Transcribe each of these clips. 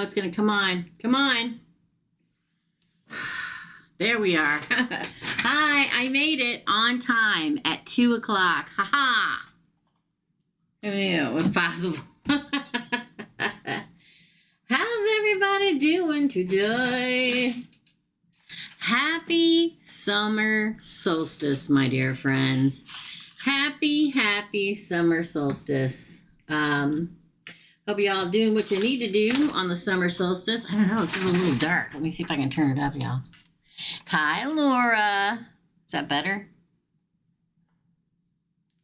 it's going to come on. Come on. There we are. Hi, I made it on time at 2 o'clock. Ha-ha. Who knew it was possible? How's everybody doing today? Happy summer solstice, my dear friends. Happy summer solstice. Hope y'all doing what you need to do on the summer solstice. I don't know, this is a little dark. Let me see if I can turn it up, y'all. Hi, Laura. Is that better?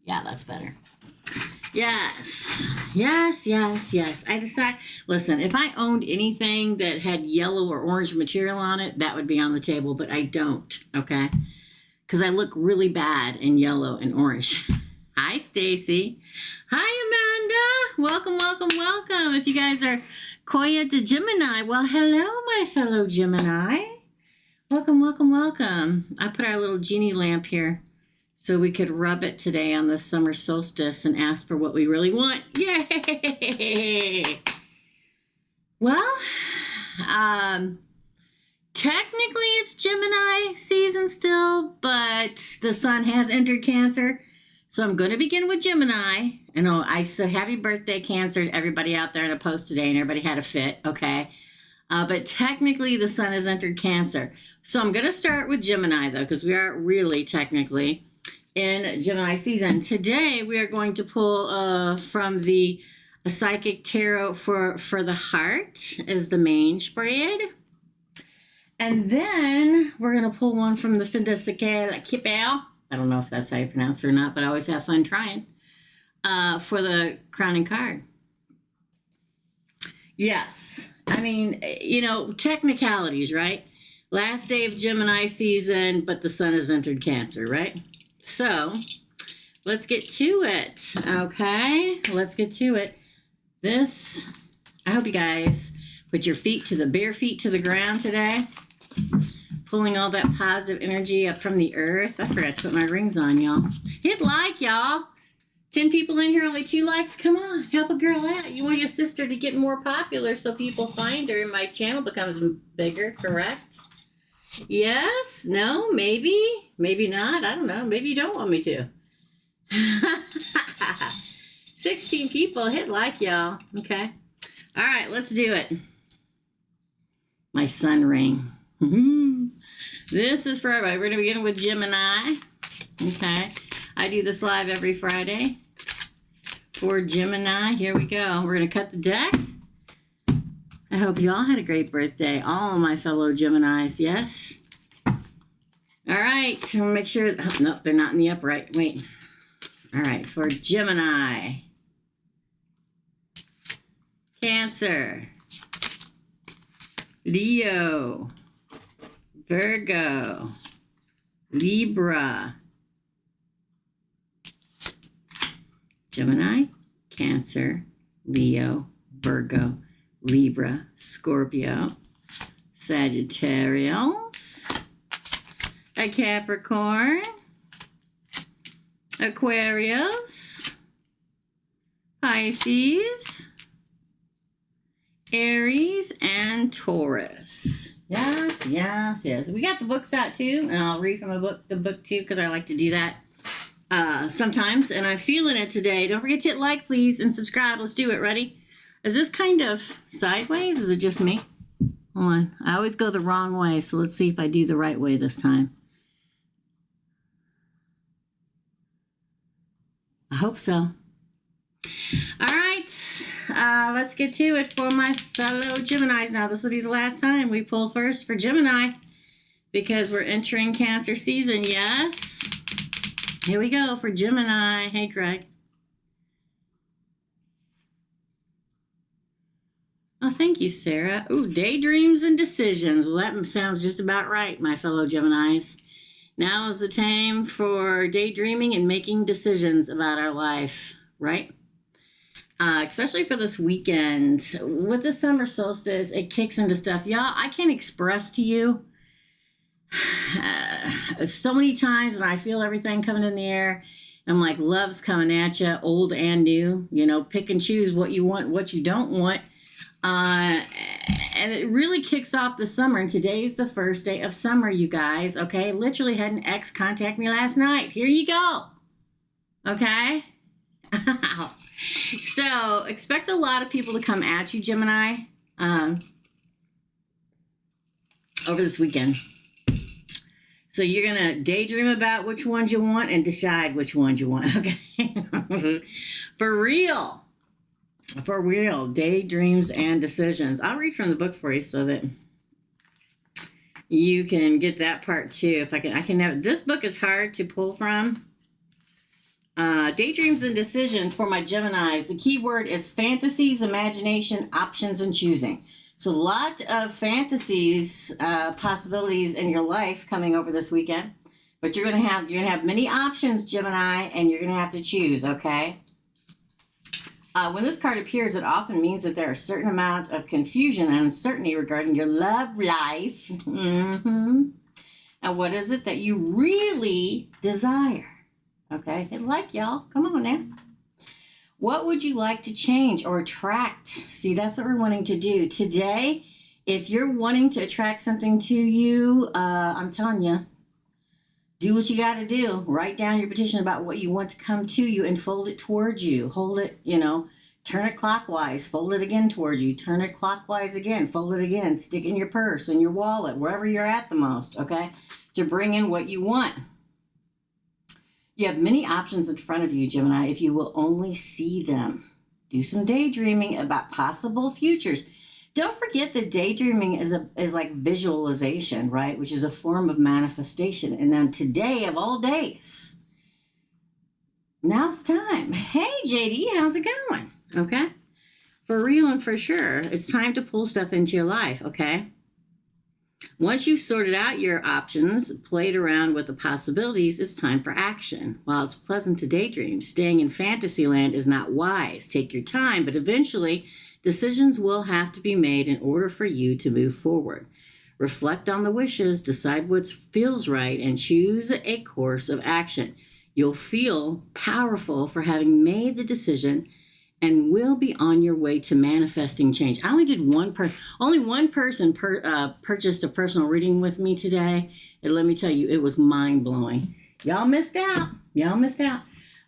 Yeah, that's better. Yes. I decided, listen, if I owned anything that had yellow or orange material on it, that would be on the table, but I don't, okay? Because I look really bad in yellow and orange. Hi, Stacy. Hi, Amanda. Welcome. If you guys are Koya to Gemini, well, hello, my fellow Gemini. Welcome. I put our little genie lamp here so we could rub it today on the summer solstice and ask for what we really want. Yay! Well, technically it's Gemini season still, but the sun has entered Cancer. So I'm going to begin with Gemini. And I said happy birthday, Cancer, to everybody out there in a post today, and everybody had a fit, okay? But technically the sun has entered Cancer. So I'm going to start with Gemini, though, because we are really technically in Gemini season. Today we are going to pull from the Psychic Tarot for the Heart as the main spread. And then we're going to pull one from the Fin de Siècle. I don't know if that's how you pronounce it or not, but I always have fun trying. For the crowning card. Yes. I mean, technicalities, right? Last day of Gemini season, but the sun has entered Cancer, right? So, let's get to it, okay? Let's get to it. I hope you guys put your bare feet to the ground today. Pulling all that positive energy up from the earth. I forgot to put my rings on, y'all. Hit like, y'all. 10 people in here, only 2 likes. Come on, help a girl out. You want your sister to get more popular so people find her and my channel becomes bigger, correct? Yes? No? Maybe? Maybe not? I don't know. Maybe you don't want me to. 16 people. Hit like, y'all. Okay. All right, let's do it. My sun ring. This is for everybody. We're going to begin with Gemini. Okay. I do this live every Friday for Gemini. Here we go. We're going to cut the deck. I hope you all had a great birthday. All my fellow Geminis, yes? All right. So make sure. Oh, nope, they're not in the upright. Wait. All right. For Gemini. Cancer. Leo. Virgo. Libra. Gemini, Cancer, Leo, Virgo, Libra, Scorpio, Sagittarius, a Capricorn, Aquarius, Pisces, Aries, and Taurus. Yes. We got the books out too, and I'll read from the book too, because I like to do that sometimes, and I'm feeling it today. Don't forget to hit like, please, and subscribe. Let's do it. Ready? Is this kind of sideways? Is it just me? Hold on. I always go the wrong way, so let's see if I do the right way this time. I hope so. All right. Let's get to it for my fellow Geminis. Now, this will be the last time we pull first for Gemini because we're entering Cancer season. Yes. Here we go for Gemini. Hey, Greg. Oh, thank you, Sarah. Ooh, daydreams and decisions. Well, that sounds just about right, my fellow Geminis. Now is the time for daydreaming and making decisions about our life, right? Especially for this weekend. With the summer solstice, it kicks into stuff. Y'all, I can't express to you so many times, and I feel everything coming in the air. I'm like, love's coming at you, old and new. Pick and choose what you want, what you don't want. And it really kicks off the summer. And today's the first day of summer, you guys. Okay. Literally had an ex contact me last night. Here you go. Okay. So expect a lot of people to come at you, Gemini, over this weekend. So you're going to daydream about which ones you want and decide which ones you want. Okay. For real. For real, daydreams and decisions. I'll read from the book for you so that you can get that part too. If I can have this book is hard to pull from. Daydreams and decisions for my Geminis. The key word is fantasies, imagination, options, and choosing. So a lot of fantasies, possibilities in your life coming over this weekend. But you're gonna have many options, Gemini, and you're gonna have to choose. Okay. When this card appears, it often means that there are a certain amount of confusion and uncertainty regarding your love life. And what is it that you really desire? Okay, good luck, y'all. Come on now. What would you like to change or attract? See, that's what we're wanting to do. Today, if you're wanting to attract something to you, I'm telling you, do what you got to do. Write down your petition about what you want to come to you and fold it towards you. Hold it, turn it clockwise, fold it again towards you. Turn it clockwise again, fold it again. Stick it in your purse, in your wallet, wherever you're at the most, okay, to bring in what you want. You have many options in front of you, Gemini, if you will only see them. Do some daydreaming about possible futures. Don't forget that daydreaming is like visualization, right? Which is a form of manifestation. And then today of all days, now's the time. Hey, JD, how's it going? Okay. For real and for sure, it's time to pull stuff into your life, okay? Once you've sorted out your options, played around with the possibilities, it's time for action. While it's pleasant to daydream, staying in fantasy land is not wise. Take your time, but eventually decisions will have to be made in order for you to move forward. Reflect on the wishes, decide what feels right, and choose a course of action. You'll feel powerful for having made the decision and will be on your way to manifesting change. I only did only one person purchased a personal reading with me today. And let me tell you, it was mind-blowing. Y'all missed out. Y'all missed out.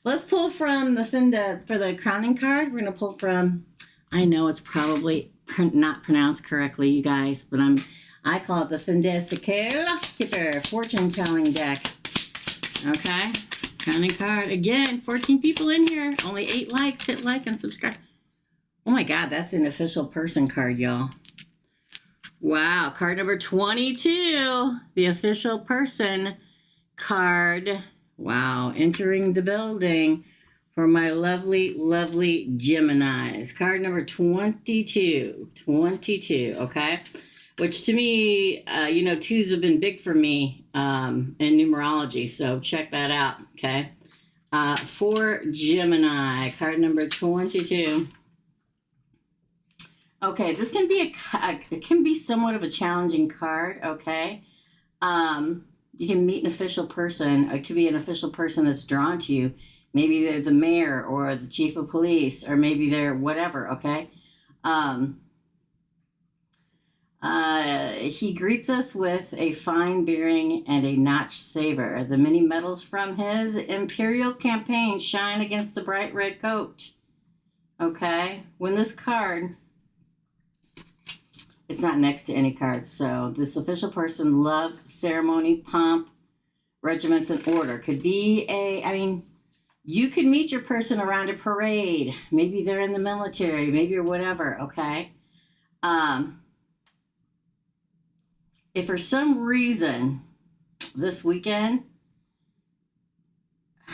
Let's pull from for the crowning card. We're going to pull from, I know it's probably not pronounced correctly, you guys, but I call it the Fin de Siècle fortune-telling deck. Okay? Crowning card. Again, 14 people in here. Only 8 likes. Hit like and subscribe. Oh my God, that's an official person card, y'all. Wow. Card number 22. The official person card. Wow. Entering the building for my lovely, lovely Geminis. Card number 22. 22, okay? Which to me, twos have been big for me in numerology. So check that out, okay? For Gemini, card number 22. Okay, this can be it can be somewhat of a challenging card, okay? You can meet an official person. It could be an official person that's drawn to you. Maybe they're the mayor or the chief of police, or maybe they're whatever, okay? He greets us with a fine bearing and a notched saber. The many medals from his imperial campaign shine against the bright red coat. Okay? When this card, it's not next to any cards, so this official person loves ceremony, pomp, regiments, and order. Could be you could meet your person around a parade. Maybe they're in the military, maybe or whatever, okay? If for some reason this weekend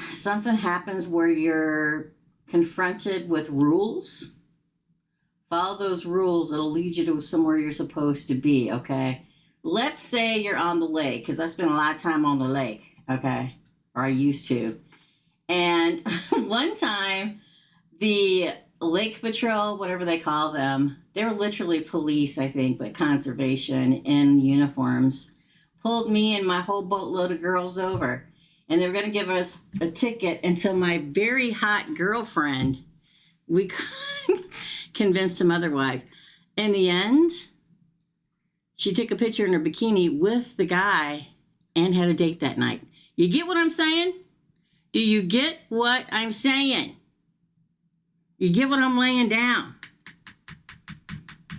something happens where you're confronted with rules, follow those rules. It'll lead you to somewhere you're supposed to be, okay? Let's say you're on the lake, because I spent a lot of time on the lake, okay? Or I used to. And one time, the lake patrol, whatever they call them, they were literally police, I think, but conservation in uniforms, pulled me and my whole boatload of girls over. And they were going to give us a ticket until my very hot girlfriend, we convinced him otherwise. In the end, she took a picture in her bikini with the guy and had a date that night. You get what I'm saying? Do you get what I'm saying? You get what I'm laying down?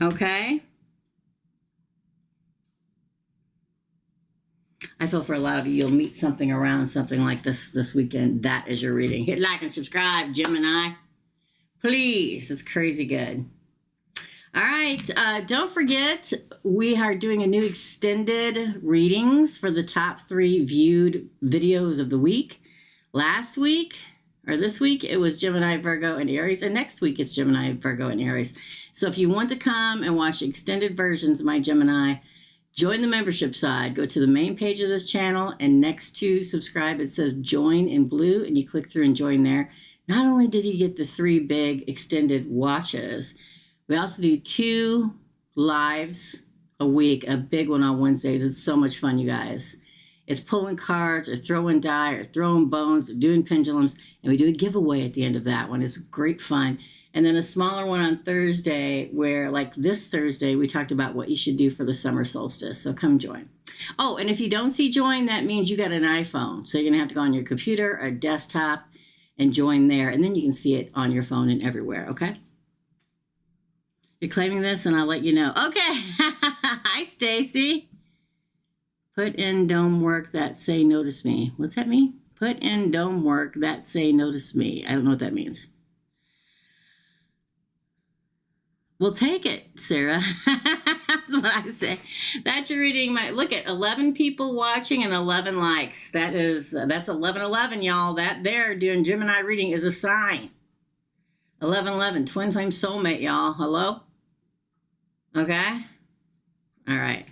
Okay? I feel for a lot of you, you'll meet something around something like this weekend. That is your reading. Hit like and subscribe, Gemini. Please. It's crazy good. All right. Don't forget, we are doing a new extended readings for the top 3 viewed videos of the week. Last week, or this week, it was Gemini, Virgo, and Aries. And next week, it's Gemini, Virgo, and Aries. So if you want to come and watch extended versions of my Gemini, join the membership side. Go to the main page of this channel, and next to subscribe, it says join in blue, and you click through and join there. Not only did you get the 3 big extended watches, we also do 2 lives a week, a big one on Wednesdays. It's so much fun, you guys. It's pulling cards or throwing die or throwing bones or doing pendulums, and we do a giveaway at the end of that one. It's great fun. And then a smaller one on Thursday where, like this Thursday, we talked about what you should do for the summer solstice. So come join. Oh, and if you don't see join, that means you got an iPhone. So you're going to have to go on your computer or desktop and join there. And then you can see it on your phone and everywhere, okay? You're claiming this, and I'll let you know. Okay. Hi, Stacy. Put in dome work that say notice me. What's that mean? Put in dome work that say notice me. I don't know what that means. We'll take it, Sarah. That's what I say. That's your reading. Look at 11 people watching and 11 likes. That's 1111, y'all. That there doing Gemini reading is a sign. 1111, twin flame soulmate, y'all. Hello? Okay? All right.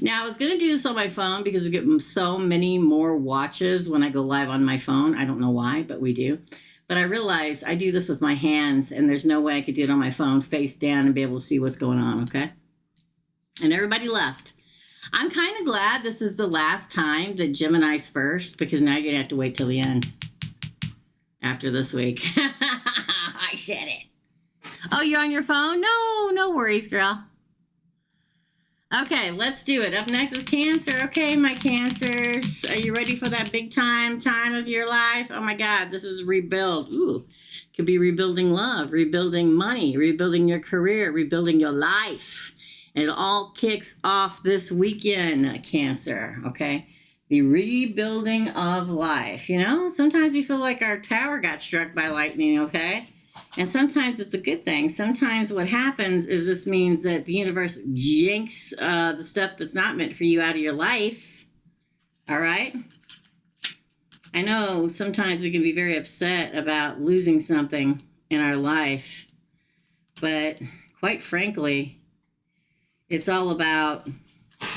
Now, I was going to do this on my phone because we get so many more watches when I go live on my phone. I don't know why, but we do. But I realize I do this with my hands, and there's no way I could do it on my phone face down and be able to see what's going on, okay? And everybody left. I'm kind of glad this is the last time that Gemini's first, because now you're going to have to wait till the end after this week. I said it. Oh, you're on your phone? No worries, girl. Okay, let's do it. Up next is Cancer. Okay, my Cancers. Are you ready for that big time of your life? Oh my God, this is rebuild. Ooh, could be rebuilding love, rebuilding money, rebuilding your career, rebuilding your life. And it all kicks off this weekend, Cancer, okay? The rebuilding of life. You know, sometimes we feel like our tower got struck by lightning, okay? And sometimes it's a good thing. Sometimes what happens is this means that the universe yanks the stuff that's not meant for you out of your life. All right? I know sometimes we can be very upset about losing something in our life. But quite frankly, it's all about,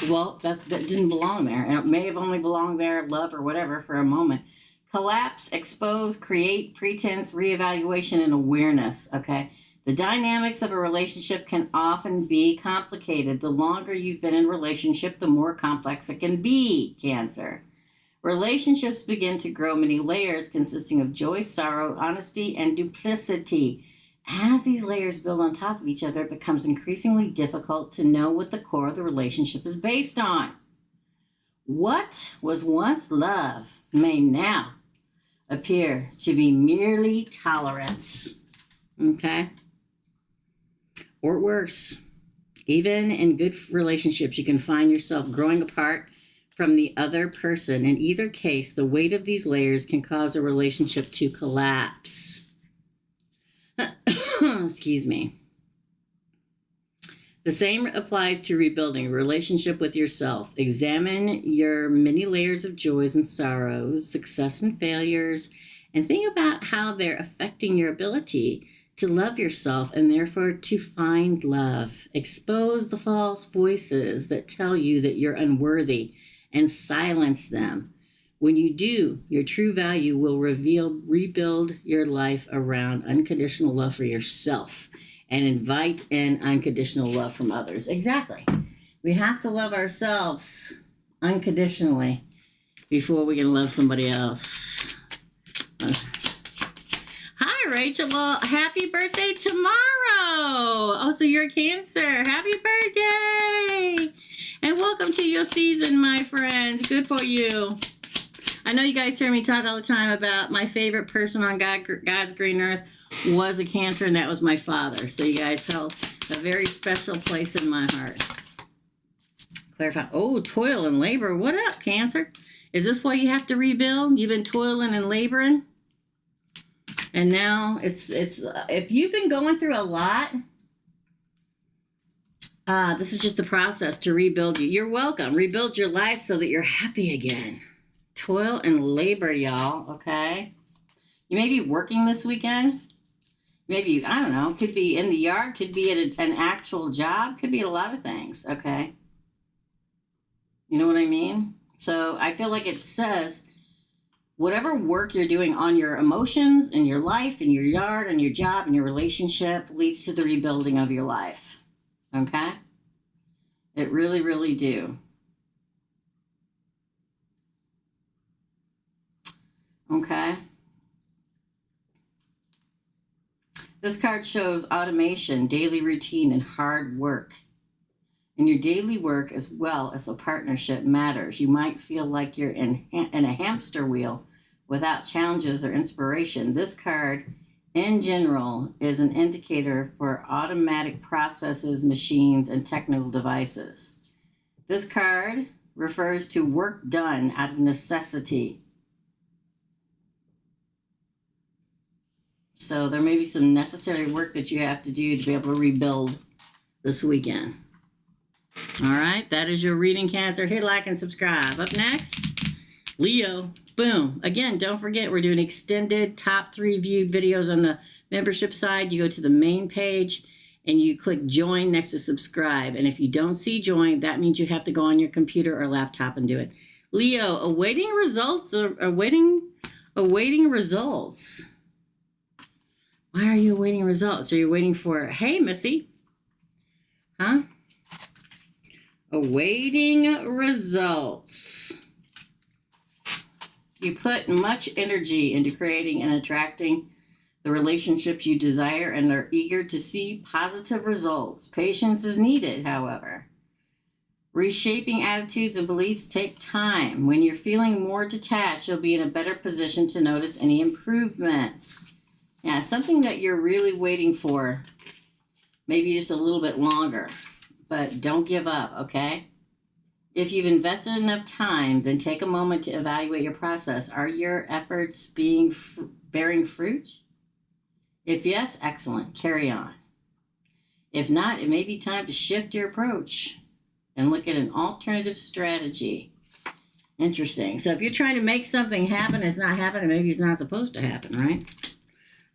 well, that didn't belong there. And it may have only belonged there, love or whatever, for a moment. Collapse, expose, create, pretense, reevaluation, and awareness, okay? The dynamics of a relationship can often be complicated. The longer you've been in a relationship, the more complex it can be, Cancer. Relationships begin to grow many layers consisting of joy, sorrow, honesty, and duplicity. As these layers build on top of each other, it becomes increasingly difficult to know what the core of the relationship is based on. What was once love may now appear to be merely tolerance, okay? Or worse. Even in good relationships, you can find yourself growing apart from the other person. In either case, the weight of these layers can cause a relationship to collapse. Excuse me. The same applies to rebuilding a relationship with yourself. Examine your many layers of joys and sorrows, success and failures, and think about how they're affecting your ability to love yourself and therefore to find love. Expose the false voices that tell you that you're unworthy and silence them. When you do, your true value will rebuild your life around unconditional love for yourself and invite in unconditional love from others. Exactly. We have to love ourselves unconditionally before we can love somebody else. Hi, Rachel. Well, happy birthday tomorrow. Oh, so you're a Cancer. Happy birthday. And welcome to your season, my friends. Good for you. I know you guys hear me talk all the time about my favorite person on God's green earth was a Cancer, and that was my father. So you guys held a very special place in my heart. Clarify. Oh, toil and labor. What up, Cancer? Is this why you have to rebuild? You've been toiling and laboring? And now it's if you've been going through a lot, this is just a process to rebuild you. You're welcome. Rebuild your life so that you're happy again. Toil and labor, y'all, okay? You may be working this weekend. Maybe, I don't know, could be in the yard, could be at an actual job, could be a lot of things, okay? You know what I mean? So I feel like it says, whatever work you're doing on your emotions, in your life, in your yard, in your job, in your relationship, leads to the rebuilding of your life, okay? It really, really do. Okay. This card shows automation, daily routine, and hard work. And your daily work as well as a partnership matters. You might feel like you're in a hamster wheel without challenges or inspiration. This card, in general, is an indicator for automatic processes, machines, and technical devices. This card refers to work done out of necessity. So there may be some necessary work that you have to do to be able to rebuild this weekend. All right, that is your reading, Cancer. Hit like and subscribe. Up next, Leo. Boom. Again, don't forget, we're doing extended top 3 viewed videos on the membership side. You go to the main page and you click join next to subscribe. And if you don't see join, that means you have to go on your computer or laptop and do it. Leo, awaiting results or awaiting results. Why are you awaiting results? Are you waiting for, hey, Missy? Huh? Awaiting results. You put much energy into creating and attracting the relationships you desire and are eager to see positive results. Patience is needed, however. Reshaping attitudes and beliefs take time. When you're feeling more detached, you'll be in a better position to notice any improvements. Yeah, something that you're really waiting for, maybe just a little bit longer, but don't give up, okay? If you've invested enough time, then take a moment to evaluate your process. Are your efforts bearing fruit? If yes, excellent, carry on. If not, it may be time to shift your approach and look at an alternative strategy. Interesting. So if you're trying to make something happen, it's not happening, maybe it's not supposed to happen, right?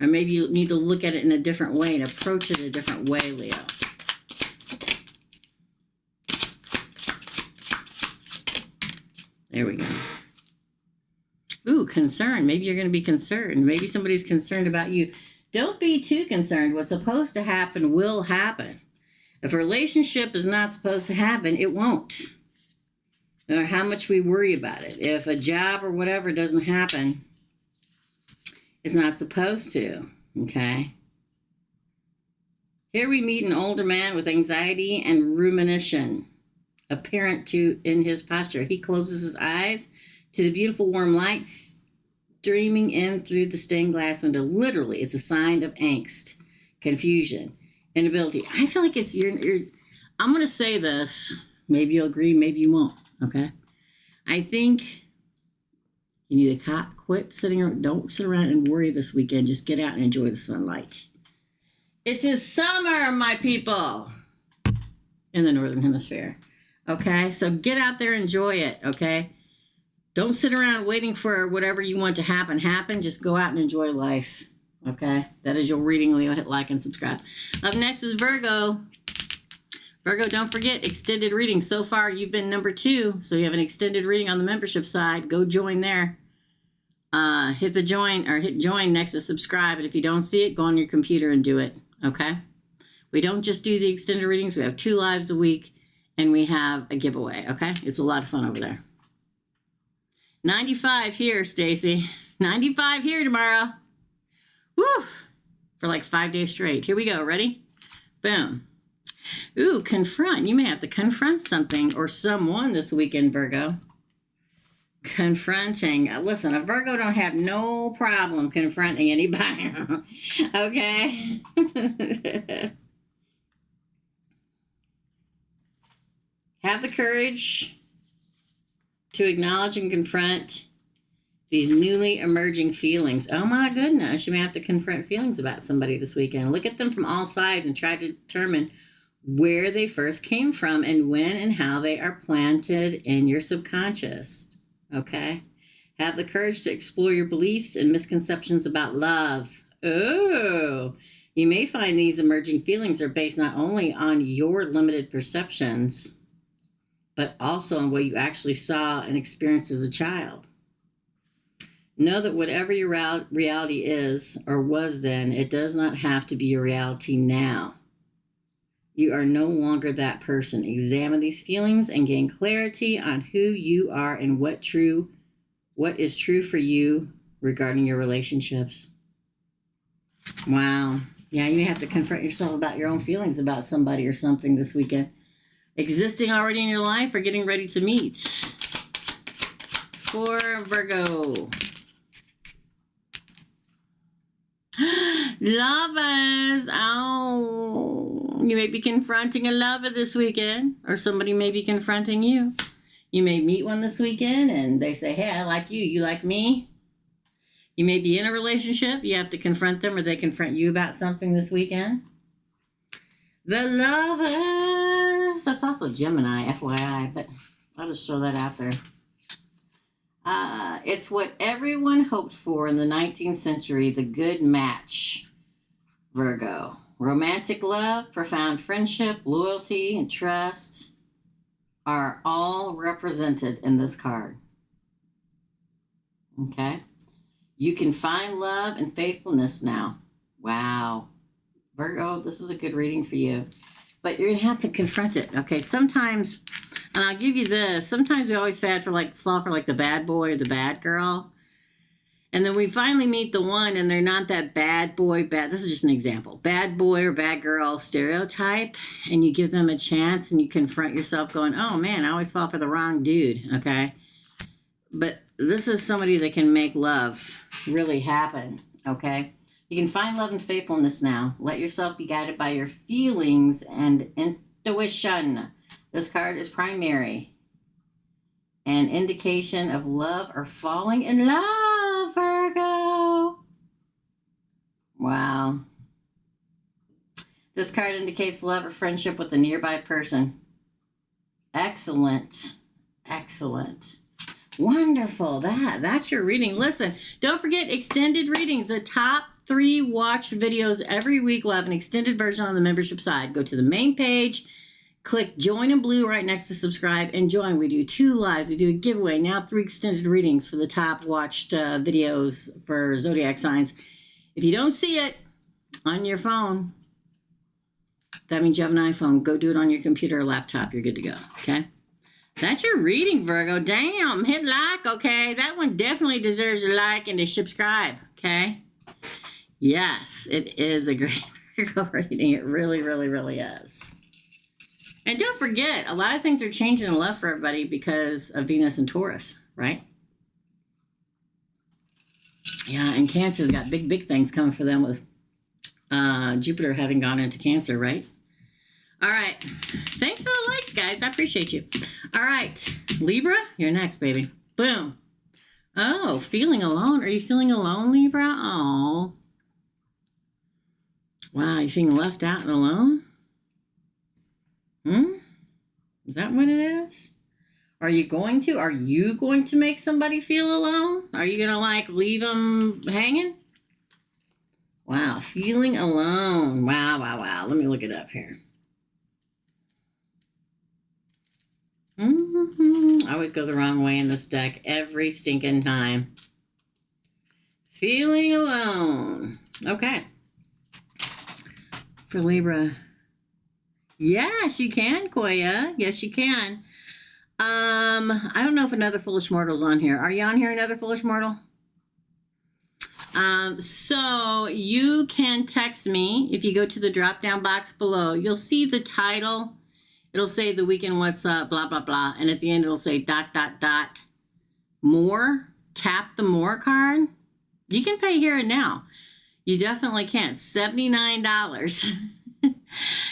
Or maybe you need to look at it in a different way and approach it a different way, Leo. There we go. Ooh, concern. Maybe you're going to be concerned. Maybe somebody's concerned about you. Don't be too concerned. What's supposed to happen will happen. If a relationship is not supposed to happen, it won't. No matter how much we worry about it. If a job or whatever doesn't happen, it's not supposed to, okay? Here we meet an older man with anxiety and rumination apparent in his posture. He closes his eyes to the beautiful warm light streaming in through the stained glass window. Literally, it's a sign of angst, confusion, inability. I feel like it's I'm going to say this. Maybe you'll agree, maybe you won't, okay? I think you need to quit sitting around. Don't sit around and worry this weekend. Just get out and enjoy the sunlight. It is summer, my people, in the Northern Hemisphere. Okay, so get out there, enjoy it, okay? Don't sit around waiting for whatever you want to happen. Just go out and enjoy life, okay? That is your reading, Leo. Hit like and subscribe. Up next is Virgo. Virgo, don't forget, extended reading. So far, you've been number 2, so you have an extended reading on the membership side. Go join there. Hit join next to subscribe. And if you don't see it, go on your computer and do it, okay? We don't just do the extended readings. We have 2 lives a week, and we have a giveaway, okay? It's a lot of fun over there. 95 here, Stacy. 95 here tomorrow. Woo! for like 5 days straight. Here we go. Ready? Boom. Ooh, confront. You may have to confront something or someone this weekend, Virgo. Confronting. Listen, a Virgo don't have no problem confronting anybody. Okay? Have the courage to acknowledge and confront these newly emerging feelings. Oh my goodness, you may have to confront feelings about somebody this weekend. Look at them from all sides and try to determine where they first came from and when and how they are planted in your subconscious. Okay? Have the courage to explore your beliefs and misconceptions about love. Oh, you may find these emerging feelings are based not only on your limited perceptions, but also on what you actually saw and experienced as a child. Know that whatever your reality is or was then, it does not have to be your reality now. You are no longer that person. Examine these feelings and gain clarity on who you are and what is true for you regarding your relationships. Wow. Yeah, you may have to confront yourself about your own feelings about somebody or something this weekend. Existing already in your life or getting ready to meet. For Virgo. Lovers. Oh, you may be confronting a lover this weekend, or somebody may be confronting you. You may meet one this weekend and they say, hey, I like you. You like me? You may be in a relationship. You have to confront them or they confront you about something this weekend. The lovers. That's also Gemini, FYI, but I'll just throw that out there. It's what everyone hoped for in the 19th century, the good match, Virgo. Romantic love, profound friendship, loyalty, and trust are all represented in this card. Okay? You can find love and faithfulness now. Wow. Virgo, this is a good reading for you. But you're going to have to confront it. Okay, sometimes, and I'll give you this, sometimes we always fall for the bad boy or the bad girl. And then we finally meet the one and they're not that bad boy, this is just an example, bad boy or bad girl stereotype. And you give them a chance and you confront yourself going, oh man, I always fall for the wrong dude, okay? But this is somebody that can make love really happen, okay? You can find love and faithfulness now. Let yourself be guided by your feelings and intuition. This card is primary. An indication of love or falling in love, Virgo. Wow. This card indicates love or friendship with a nearby person. Excellent. Excellent. Wonderful. That's your reading. Listen, don't forget extended readings. The top 3 watched videos every week will have an extended version on the membership side. Go to the main page, click join in blue right next to subscribe, and join. We do 2 lives. We do a giveaway. Now 3 extended readings for the top watched videos for zodiac signs. If you don't see it on your phone, that means you have an iPhone. Go do it on your computer or laptop. You're good to go. Okay? That's your reading, Virgo. Damn. Hit like, okay? That one definitely deserves a like and a subscribe. Okay? Yes, it is a great Virgo reading. It really, really, really is. And don't forget, a lot of things are changing in love for everybody because of Venus and Taurus, right? Yeah, and Cancer's got big, big things coming for them with Jupiter having gone into Cancer, right? All right. Thanks for the likes, guys. I appreciate you. All right. Libra, you're next, baby. Boom. Oh, feeling alone. Are you feeling alone, Libra? Oh. Wow, you feeling left out and alone? Is that what it is? Are you going to make somebody feel alone? Are you going to leave them hanging? Wow, feeling alone. Wow. Let me look it up here. I always go the wrong way in this deck every stinking time. Feeling alone. Okay. For Libra. Yes, you can, Koya. Yes, you can. I don't know if Another Foolish Mortal's on here. Are you on here, Another Foolish Mortal? So you can text me. If you go to the drop-down box below, you'll see the title. It'll say the weekend what's up, blah, blah, blah. And at the end, it'll say ... more. Tap the more card. You can pay here and now. You definitely can. $79.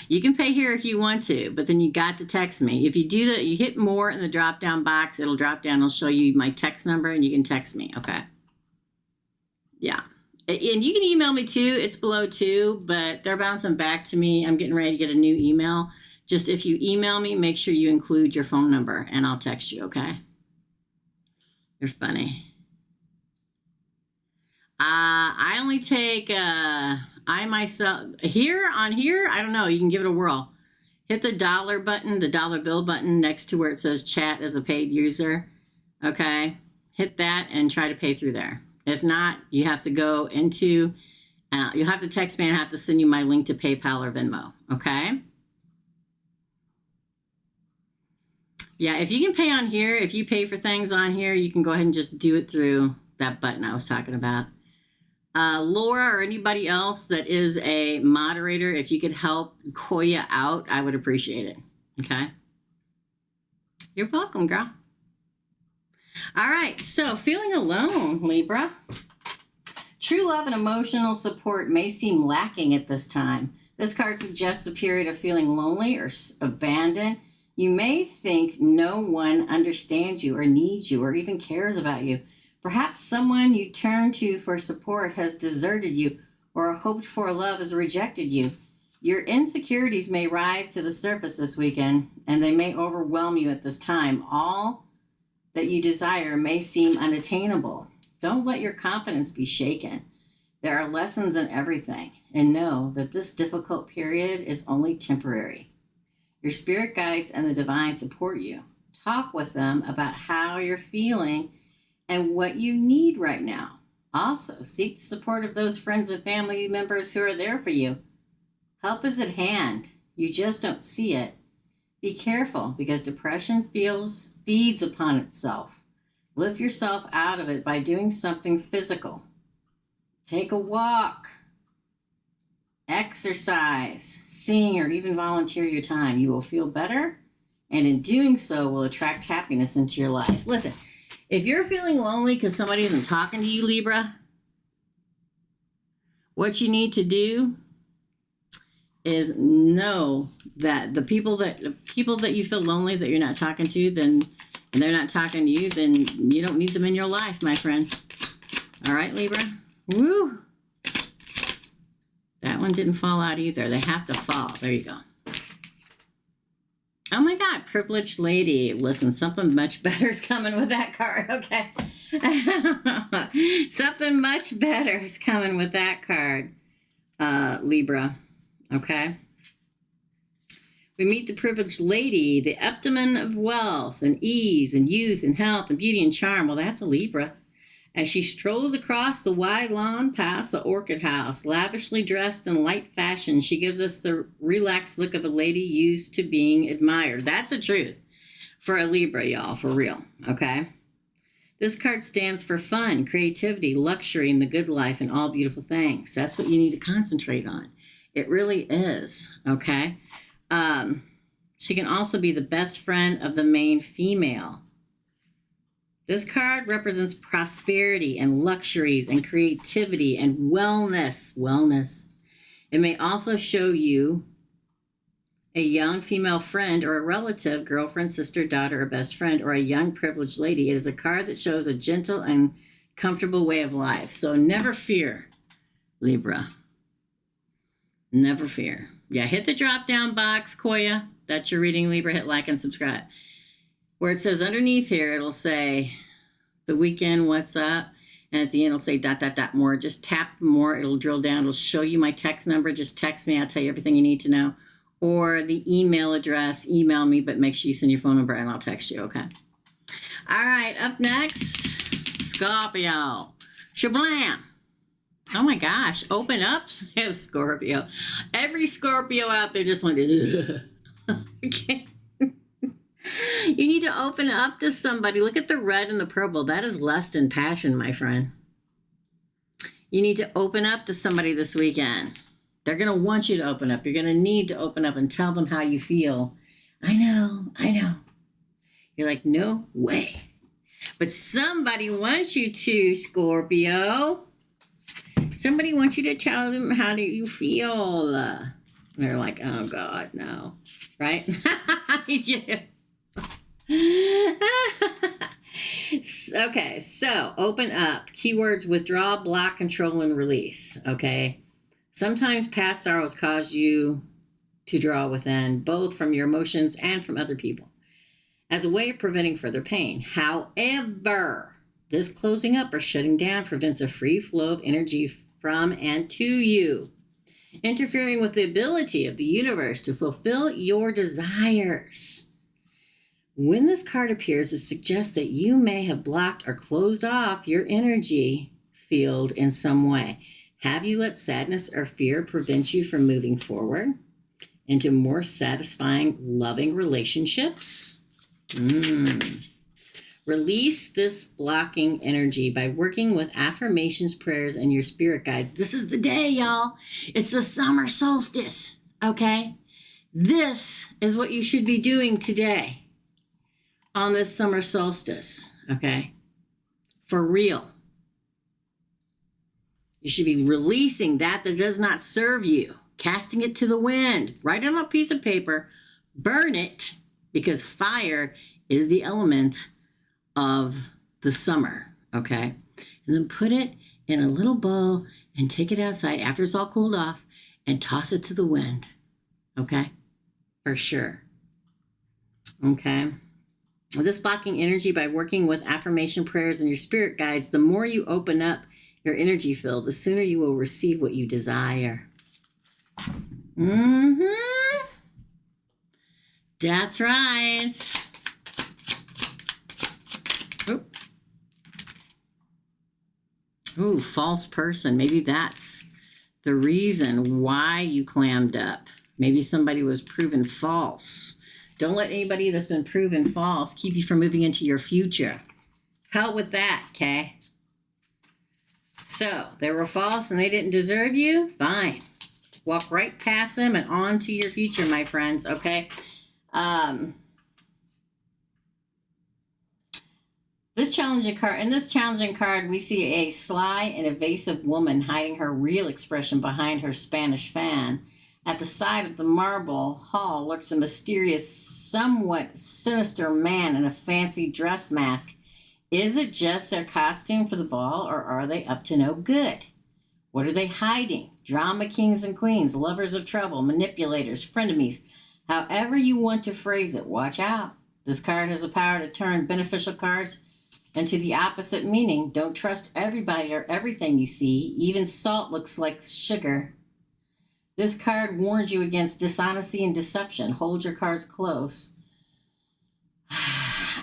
You can pay here if you want to, but then you got to text me. If you do that, you hit more in the drop-down box. It'll drop down. It'll show you my text number, and you can text me, okay? Yeah. And you can email me, too. It's below, too, but they're bouncing back to me. I'm getting ready to get a new email. Just if you email me, make sure you include your phone number, and I'll text you, okay? You're funny. I only take... I myself, here, I don't know, you can give it a whirl. Hit the dollar button, the dollar bill button next to where it says chat as a paid user. Okay, hit that and try to pay through there. If not, you have to go into, you'll have to text me and I have to send you my link to PayPal or Venmo. Okay. Yeah, if you can pay on here, if you pay for things on here, you can go ahead and just do it through that button I was talking about. Laura or anybody else that is a moderator, if you could help Koya out, I would appreciate it. Okay. You're welcome, girl. All right. So feeling alone, Libra. True love and emotional support may seem lacking at this time. This card suggests a period of feeling lonely or abandoned. You may think no one understands you or needs you or even cares about you. Perhaps someone you turn to for support has deserted you or hoped for love has rejected you. Your insecurities may rise to the surface this weekend, and they may overwhelm you at this time. All that you desire may seem unattainable. Don't let your confidence be shaken. There are lessons in everything, and know that this difficult period is only temporary. Your spirit guides and the divine support you. Talk with them about how you're feeling and what you need right now. Also, seek the support of those friends and family members who are there for you. Help is at hand. You just don't see it. Be careful because depression feeds upon itself. Lift yourself out of it by doing something physical. Take a walk. Exercise, sing, or even volunteer your time. You will feel better, and in doing so will attract happiness into your life. Listen, if you're feeling lonely because somebody isn't talking to you, Libra, what you need to do is know that the people that you feel lonely that you're not talking to, then and they're not talking to you, then you don't need them in your life, my friend. All right, Libra. Woo! That one didn't fall out either. They have to fall. There you go. Oh my God, privileged lady. Listen, something much better is coming with that card, okay? Something much better is coming with that card, Libra, okay? We meet the privileged lady, the epitome of wealth and ease and youth and health and beauty and charm. Well, that's a Libra. As she strolls across the wide lawn past the orchid house, lavishly dressed in light fashion, she gives us the relaxed look of a lady used to being admired. That's the truth for a Libra, y'all, for real, okay? This card stands for fun, creativity, luxury, and the good life and all beautiful things. That's what you need to concentrate on. It really is, okay? She can also be the best friend of the main female. This card represents prosperity and luxuries and creativity and wellness. It may also show you a young female friend or a relative, girlfriend, sister, daughter, or best friend, or a young privileged lady. It is a card that shows a gentle and comfortable way of life. So never fear, Libra. Never fear. Yeah, hit the drop-down box, Koya. That's your reading, Libra. Hit like and subscribe. Where it says underneath here, it'll say the weekend, what's up? And at the end, it'll say ... more. Just tap more. It'll drill down. It'll show you my text number. Just text me. I'll tell you everything you need to know. Or the email address. Email me, but make sure you send your phone number and I'll text you, okay? All right, up next, Scorpio. Shablam. Oh my gosh, open up, Scorpio. Every Scorpio out there just went, okay. You need to open up to somebody. Look at the red and the purple. That is lust and passion, my friend. You need to open up to somebody this weekend. They're going to want you to open up. You're going to need to open up and tell them how you feel. I know. You're like, no way. But somebody wants you to, Scorpio. Somebody wants you to tell them how do you feel. They're like, oh, God, no. Right? Yeah. Okay, so open up. Keywords: withdraw, block, control, and release. Okay. Sometimes past sorrows cause you to draw within, both from your emotions and from other people, as a way of preventing further pain. However, this closing up or shutting down prevents a free flow of energy from and to you, interfering with the ability of the universe to fulfill your desires. When this card appears, it suggests that you may have blocked or closed off your energy field in some way. Have you let sadness or fear prevent you from moving forward into more satisfying, loving relationships? Release this blocking energy by working with affirmations, prayers, and your spirit guides. This is the day, y'all. It's the summer solstice, okay? This is what you should be doing today on this summer solstice, okay? For real. You should be releasing that does not serve you, casting it to the wind. Write it on a piece of paper, burn it, because fire is the element of the summer, okay? And then put it in a little bowl and take it outside after it's all cooled off and toss it to the wind, okay? For sure, okay? This blocking energy by working with affirmation prayers and your spirit guides, the more you open up your energy field, the sooner you will receive what you desire. That's right. Ooh, false person. Maybe that's the reason why you clammed up. Maybe somebody was proven false. Don't let anybody that's been proven false keep you from moving into your future. Hell with that, okay? So, they were false and they didn't deserve you? Fine. Walk right past them and on to your future, my friends, okay? This challenging card, we see a sly and evasive woman hiding her real expression behind her Spanish fan. At the side of the marble hall lurks a mysterious, somewhat sinister man in a fancy dress mask. Is it just their costume for the ball, or are they up to no good? What are they hiding? Drama kings and queens, lovers of trouble, manipulators, frenemies. However you want to phrase it, watch out. This card has the power to turn beneficial cards into the opposite meaning. Don't trust everybody or everything you see. Even salt looks like sugar. This card warns you against dishonesty and deception. Hold your cards close.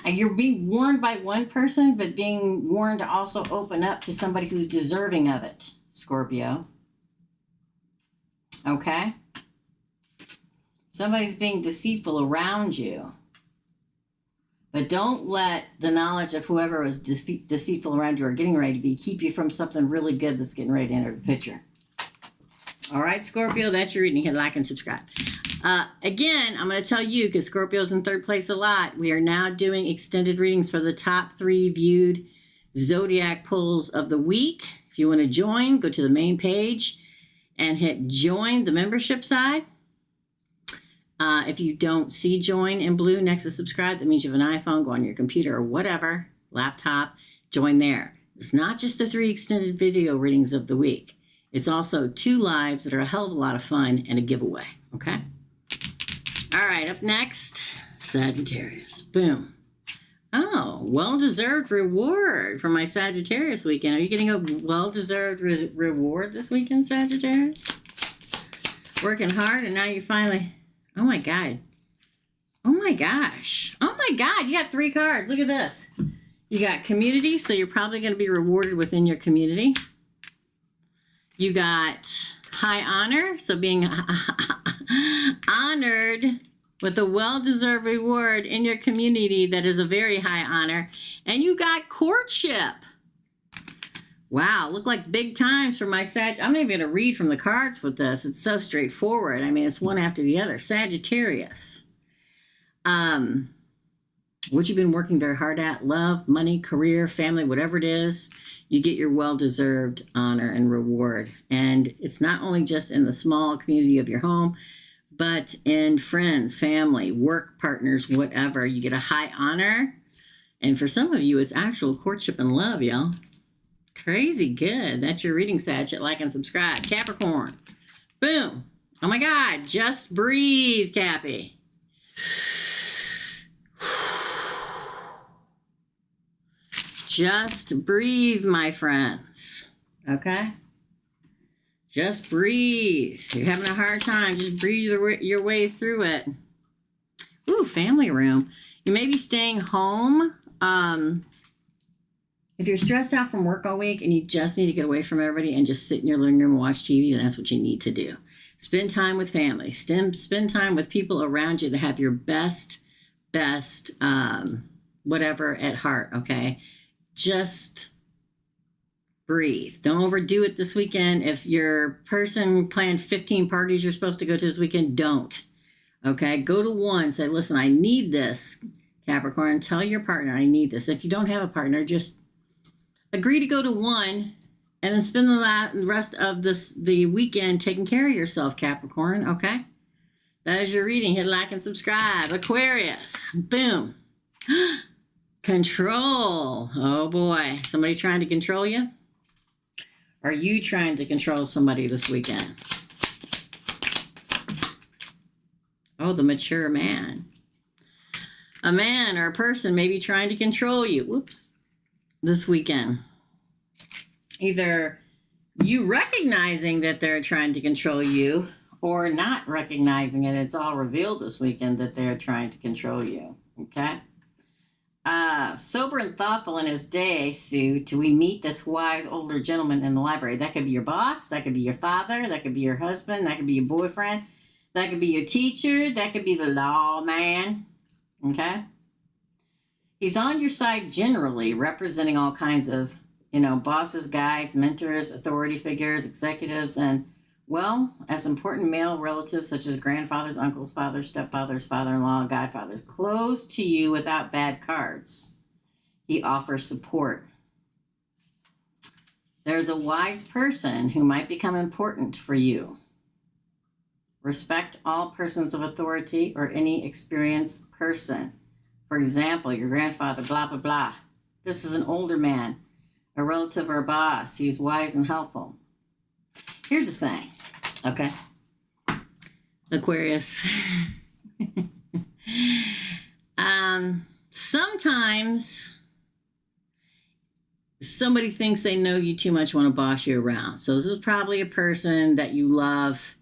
You're being warned by one person, but being warned to also open up to somebody who's deserving of it, Scorpio. Okay? Somebody's being deceitful around you. But don't let the knowledge of whoever was deceitful around you or getting ready to be keep you from something really good that's getting ready to enter the picture. All right, Scorpio, that's your reading. Hit like and subscribe. Again, I'm going to tell you, because Scorpio's in third place a lot, we are now doing extended readings for the top 3 viewed zodiac pulls of the week. If you want to join, go to the main page and hit join the membership side. If you don't see join in blue next to subscribe, that means you have an iPhone, go on your computer or whatever, laptop, join there. It's not just the 3 extended video readings of the week. It's also 2 lives that are a hell of a lot of fun and a giveaway, okay? All right, up next, Sagittarius. Boom. Oh, well-deserved reward for my Sagittarius weekend. Are you getting a well-deserved reward this weekend, Sagittarius? Working hard and now you finally... Oh, my God. Oh, my gosh. Oh, my God. You got 3 cards. Look at this. You got community, so you're probably going to be rewarded within your community. You got high honor, so being honored with a well-deserved reward in your community that is a very high honor. And you got courtship. Wow, look like big times for my Sag. I'm not even going to read from the cards with this. It's so straightforward. I mean, it's one after the other. Sagittarius. What you've been working very hard at, love, money, career, family, whatever it is, you get your well-deserved honor and reward. And it's not only just in the small community of your home, but in friends, family, work partners, whatever. You get a high honor. And for some of you, it's actual courtship and love, y'all. Crazy good. That's your reading, Sag. Hit like and subscribe. Capricorn. Boom. Oh my God. Just breathe, Cappy. Just breathe, my friends. Okay? Just breathe. You're having a hard time. Just breathe your way through it. Ooh, family room. You may be staying home. If you're stressed out from work all week and you just need to get away from everybody and just sit in your living room and watch TV, then that's what you need to do. Spend time with family. Spend time with people around you that have your best, whatever at heart, okay? Just breathe. Don't overdo it this weekend. If your person planned 15 parties you're supposed to go to this weekend, don't. Okay? Go to one. Say, listen, I need this, Capricorn. Tell your partner, I need this. If you don't have a partner, just agree to go to one and then spend the rest of the weekend taking care of yourself, Capricorn. Okay? That is your reading. Hit like and subscribe. Aquarius. Boom. Control. Oh boy. Somebody trying to control you? Are you trying to control somebody this weekend? Oh, the mature man. A man or a person may be trying to control you. Whoops. This weekend. Either you recognizing that they're trying to control you or not recognizing it. It's all revealed this weekend that they're trying to control you. Okay? Sober and thoughtful in his day, Sue, till we meet this wise older gentleman in the library. That could be your boss. That could be your father. That could be your husband. That could be your boyfriend. That could be your teacher. That could be the lawman. Okay? He's on your side generally, representing all kinds of, bosses, guides, mentors, authority figures, executives, and, well, as important male relatives such as grandfathers, uncles, fathers, stepfathers, father-in-law, godfathers, close to you without bad cards. He offers support. There's a wise person who might become important for you. Respect all persons of authority or any experienced person. For example, your grandfather, blah, blah, blah. This is an older man, a relative or a boss. He's wise and helpful. Here's the thing, okay? Aquarius. Sometimes somebody thinks they know you too much, want to boss you around. So this is probably a person that you love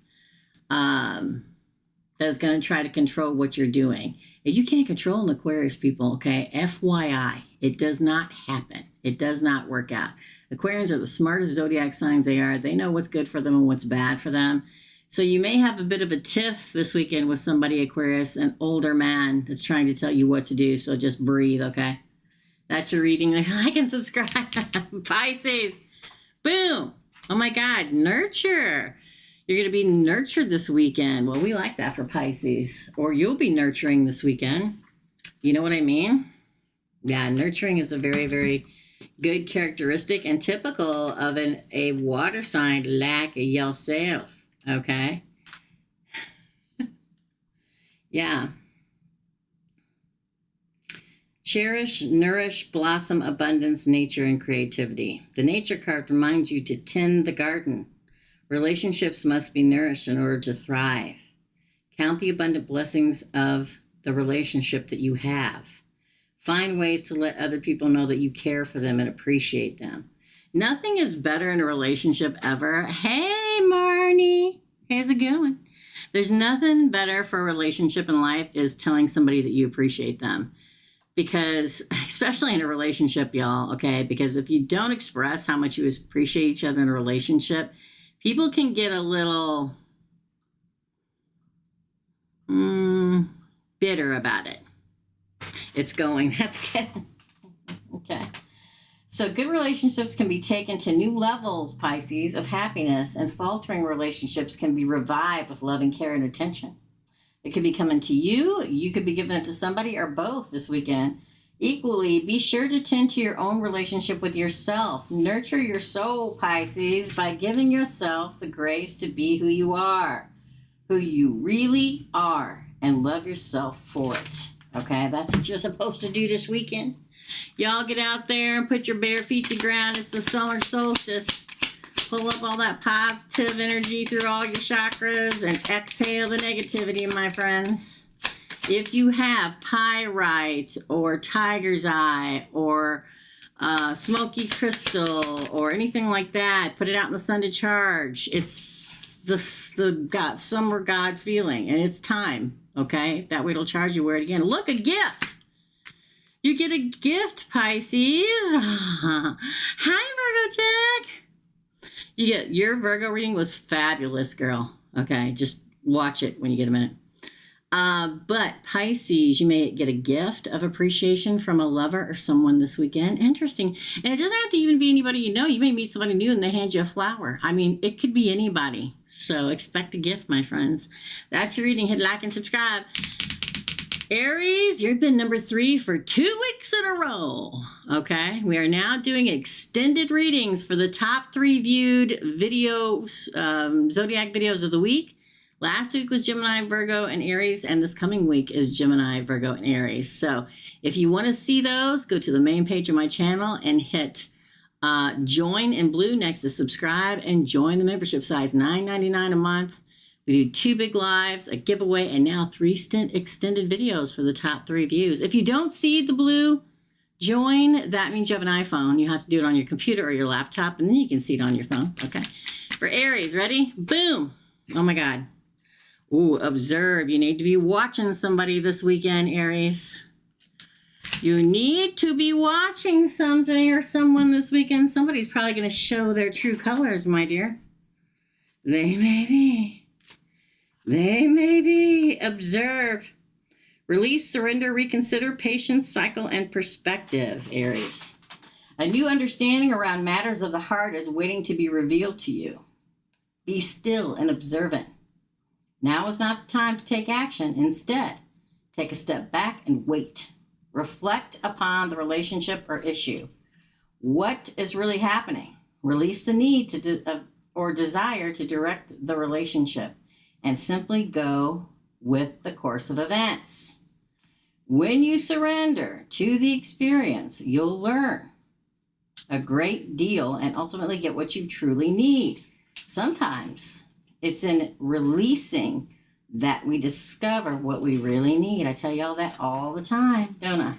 that's going to try to control what you're doing. And you can't control an Aquarius, people, okay? FYI, it does not happen. It does not work out. Aquarians are the smartest zodiac signs they are. They know what's good for them and what's bad for them. So you may have a bit of a tiff this weekend with somebody, Aquarius, an older man that's trying to tell you what to do. So just breathe, okay? That's your reading. Like and subscribe. Pisces. Boom. Oh my God. Nurture. You're going to be nurtured this weekend. Well, we like that for Pisces. Or you'll be nurturing this weekend. You know what I mean? Yeah, nurturing is a very, very good characteristic and typical of a water sign like yourself. Okay? Yeah. Cherish, nourish, blossom, abundance, nature, and creativity. The nature card reminds you to tend the garden. Relationships must be nourished in order to thrive. Count the abundant blessings of the relationship that you have. Find ways to let other people know that you care for them and appreciate them. Nothing is better in a relationship ever. Hey, Marnie. How's it going? There's nothing better for a relationship in life is telling somebody that you appreciate them. Because, especially in a relationship, y'all, okay? Because if you don't express how much you appreciate each other in a relationship, people can get a little bitter about it. It's going, that's good. Okay. So good relationships can be taken to new levels, Pisces, of happiness, and faltering relationships can be revived with loving care and attention. It could be coming to you, you could be giving it to somebody, or both this weekend. Equally, be sure to tend to your own relationship with yourself. Nurture your soul, Pisces, by giving yourself the grace to be who you are, who you really are, and love yourself for it. Okay, that's what you're supposed to do this weekend. Y'all get out there and put your bare feet to ground. It's the summer solstice. Pull up all that positive energy through all your chakras and exhale the negativity, my friends. If you have pyrite or tiger's eye or smoky crystal or anything like that, put it out in the sun to charge. It's the summer God feeling, and it's time. Okay, that way it'll charge you. Wear it again. Look, a gift. You get a gift, Pisces. Hi, Virgo Jack. You get your Virgo reading was fabulous, girl. Okay, just watch it when you get a minute. But Pisces, you may get a gift of appreciation from a lover or someone this weekend. Interesting. And it doesn't have to even be anybody you know. You may meet somebody new and they hand you a flower. I mean, it could be anybody. So expect a gift, my friends. That's your reading. Hit like and subscribe. Aries, you've been number 3 for 2 weeks in a row. Okay, we are now doing extended readings for the top 3 viewed videos, Zodiac videos of the week. Last week was Gemini, Virgo, and Aries, and this coming week is Gemini, Virgo, and Aries. So if you want to see those, go to the main page of my channel and hit join in blue next to subscribe and join the membership size, $9.99 a month. We do 2 big lives, a giveaway, and now 3 extended videos for the top 3 views. If you don't see the blue join, that means you have an iPhone. You have to do it on your computer or your laptop, and then you can see it on your phone. Okay. For Aries, ready? Boom. Oh, my God. Ooh, observe. You need to be watching somebody this weekend, Aries. You need to be watching something or someone this weekend. Somebody's probably going to show their true colors, my dear. They may be. They may be. Observe. Release, surrender, reconsider, patience, cycle, and perspective, Aries. A new understanding around matters of the heart is waiting to be revealed to you. Be still and observant. Now is not the time to take action. Instead, take a step back and wait. Reflect upon the relationship or issue. What is really happening? Release the need or desire to direct the relationship and simply go with the course of events. When you surrender to the experience, you'll learn a great deal and ultimately get what you truly need. Sometimes it's in releasing that we discover what we really need. I tell y'all that all the time, don't I?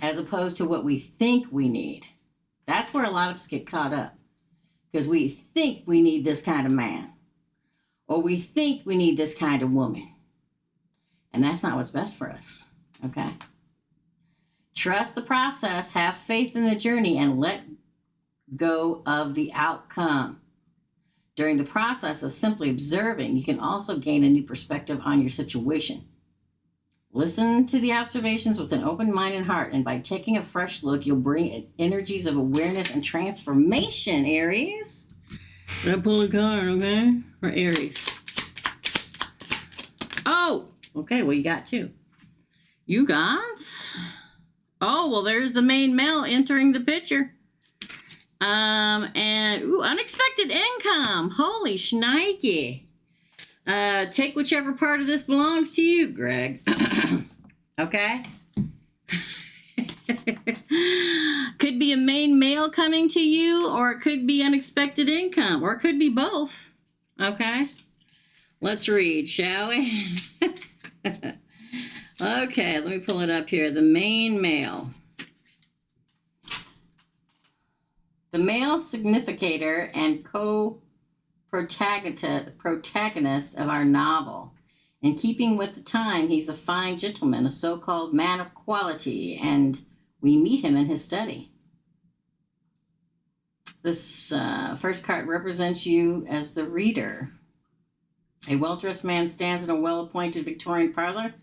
As opposed to what we think we need. That's where a lot of us get caught up. Because we think we need this kind of man. Or we think we need this kind of woman. And that's not what's best for us. Okay? Trust the process, have faith in the journey, and let go of the outcome. During the process of simply observing, you can also gain a new perspective on your situation. Listen to the observations with an open mind and heart, and by taking a fresh look, you'll bring energies of awareness and transformation, Aries. I'm gonna pull a card, okay, for Aries. Oh, okay, well, you got 2. You got... Oh, well, there's the main male entering the picture. And unexpected income. Holy shnikey. Take whichever part of this belongs to you, Greg. Okay? Could be a main male coming to you, or it could be unexpected income, or it could be both. Okay? Let's read, shall we? Okay, let me pull it up here. The main male. The male significator and co-protagonist of our novel. In keeping with the time, he's a fine gentleman, a so-called man of quality, and we meet him in his study. This first card represents you as the reader. A well-dressed man stands in a well-appointed Victorian parlor.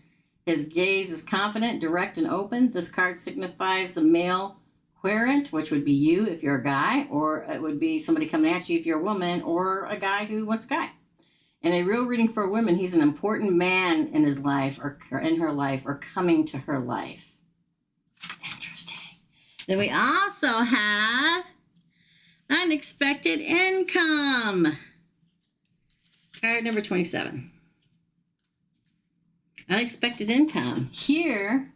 His gaze is confident, direct, and open. This card signifies the male querent, which would be you if you're a guy, or it would be somebody coming at you if you're a woman, or a guy who wants a guy. In a real reading for a woman, he's an important man in his life or in her life or coming to her life. Interesting. Then we also have unexpected income. Card number 27. Unexpected income. Here,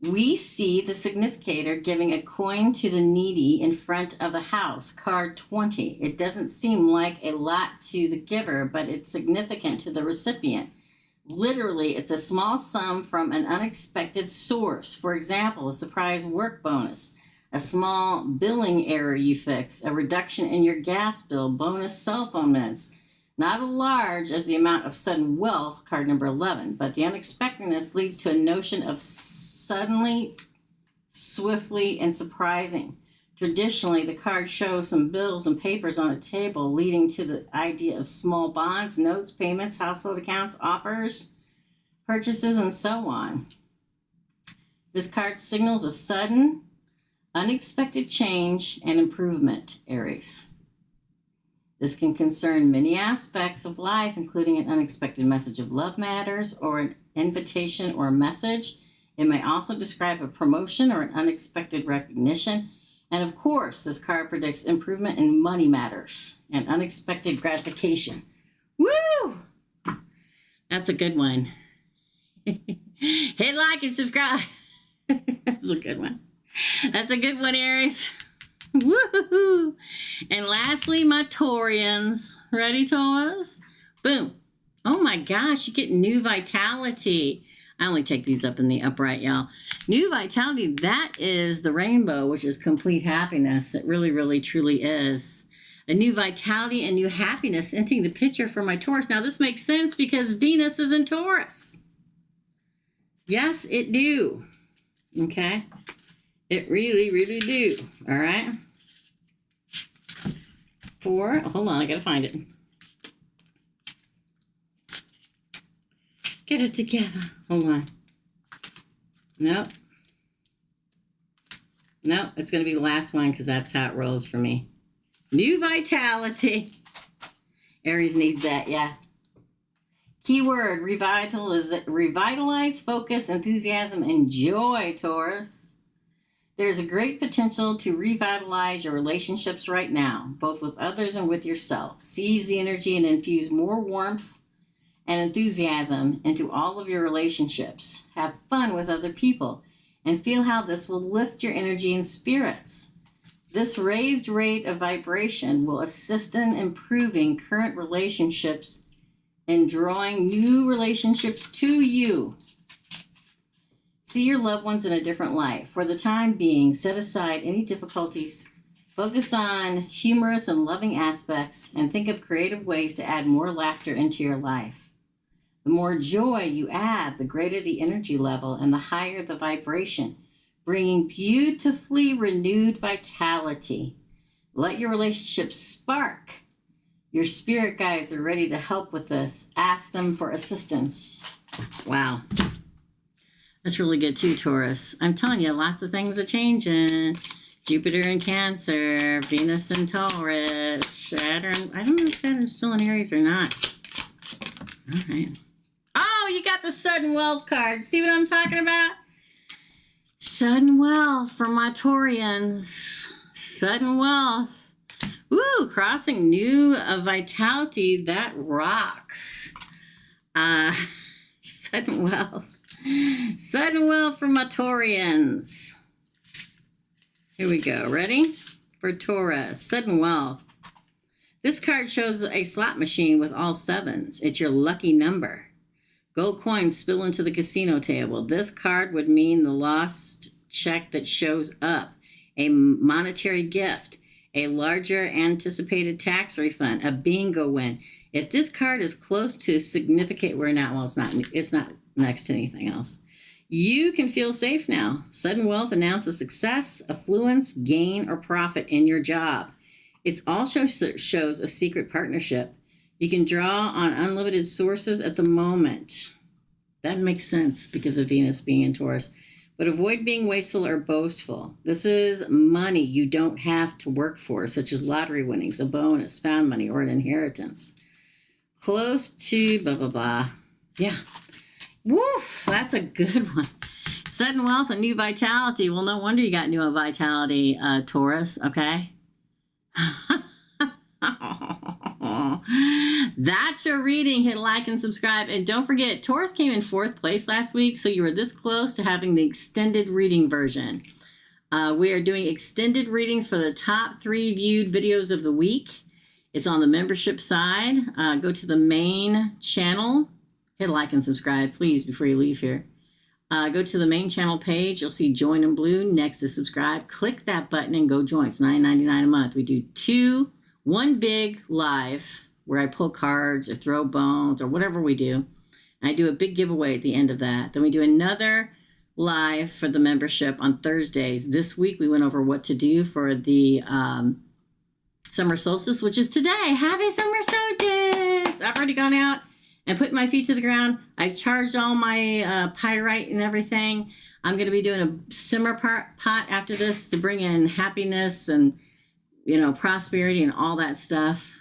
we see the significator giving a coin to the needy in front of the house, card 20. It doesn't seem like a lot to the giver, but it's significant to the recipient. Literally, it's a small sum from an unexpected source. For example, a surprise work bonus, a small billing error you fix, a reduction in your gas bill, bonus cell phone minutes. Not as large as the amount of sudden wealth, card number 11, but the unexpectedness leads to a notion of suddenly, swiftly, and surprising. Traditionally, the card shows some bills and papers on a table, leading to the idea of small bonds, notes, payments, household accounts, offers, purchases, and so on. This card signals a sudden, unexpected change and improvement, Aries. This can concern many aspects of life, including an unexpected message of love matters or an invitation or a message. It may also describe a promotion or an unexpected recognition. And of course, this card predicts improvement in money matters and unexpected gratification. Woo! That's a good one. Hit like and subscribe. That's a good one. That's a good one, Aries. Woohoo! And lastly, my Taurians. Ready, Taurus? Boom. Oh my gosh, you get new vitality. I only take these up in the upright, y'all. New vitality, that is the rainbow, which is complete happiness. It really, really, truly is. A new vitality and new happiness entering the picture for my Taurus. Now, this makes sense because Venus is in Taurus. Yes, it do. Okay? It really, really do. All right? Hold on, I gotta find it. Get it together. Hold on. Nope. Nope, it's gonna be the last one because that's how it rolls for me. New vitality. Aries needs that, yeah. Keyword, revitalize, focus, enthusiasm, and joy, Taurus. There's a great potential to revitalize your relationships right now, both with others and with yourself. Seize the energy and infuse more warmth and enthusiasm into all of your relationships. Have fun with other people and feel how this will lift your energy and spirits. This raised rate of vibration will assist in improving current relationships and drawing new relationships to you. See your loved ones in a different light. For the time being, set aside any difficulties, focus on humorous and loving aspects, and think of creative ways to add more laughter into your life. The more joy you add, the greater the energy level and the higher the vibration, bringing beautifully renewed vitality. Let your relationship spark. Your spirit guides are ready to help with this. Ask them for assistance. Wow. That's really good too, Taurus. I'm telling you, lots of things are changing. Jupiter in Cancer, Venus in Taurus, Saturn. I don't know if Saturn's still in Aries or not. All right. Oh, you got the sudden wealth card. See what I'm talking about? Sudden wealth for my Taurians. Sudden wealth. Woo, crossing new vitality. That rocks. Sudden wealth. Sudden wealth for my Taurians. Here we go. Ready? For Taurus. Sudden wealth. This card shows a slot machine with all sevens. It's your lucky number. Gold coins spill into the casino table. This card would mean the lost check that shows up, a monetary gift, a larger anticipated tax refund, a bingo win. If this card is close to significant, it's not next to anything else. You can feel safe now. Sudden wealth announces success, affluence, gain, or profit in your job. It also shows a secret partnership. You can draw on unlimited sources at the moment. That makes sense because of Venus being in Taurus. but avoid being wasteful or boastful. This is money you don't have to work for, such as lottery winnings, a bonus, found money, or an inheritance. Close to blah, blah, blah. Yeah. Woof, that's a good one. Sudden wealth and new vitality. Well, no wonder you got new vitality, Taurus, okay? That's your reading. Hit like and subscribe. And don't forget, Taurus came in 4th place last week, so you were this close to having the extended reading version. We are doing extended readings for the top 3 viewed videos of the week. It's on the membership side. Go to the main channel. Hit like and subscribe, please, before you leave here. Go to the main channel page. You'll see join in blue next to subscribe. Click that button and go join. It's $9.99 a month. We do one big live where I pull cards or throw bones or whatever we do. I do a big giveaway at the end of that. Then we do another live for the membership on Thursdays. This week we went over what to do for the summer solstice, which is today. Happy summer solstice! I've already gone out and put my feet to the ground. I've charged all my pyrite and everything. I'm going to be doing a simmer pot after this to bring in happiness and, you know, prosperity and all that stuff.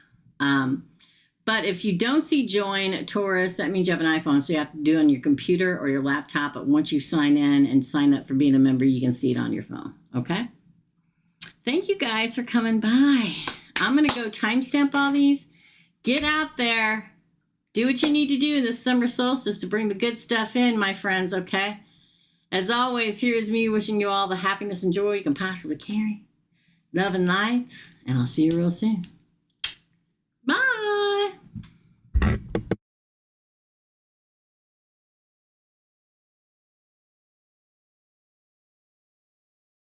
But if you don't see join Taurus, that means you have an iPhone, so you have to do it on your computer or your laptop. But once you sign in and sign up for being a member, you can see it on your phone. Okay? Thank you guys for coming by. I'm going to go timestamp all these. Get out there. Do what you need to do in this summer solstice to bring the good stuff in, my friends, okay? As always, here's me wishing you all the happiness and joy you can possibly carry. Love and light, and I'll see you real soon.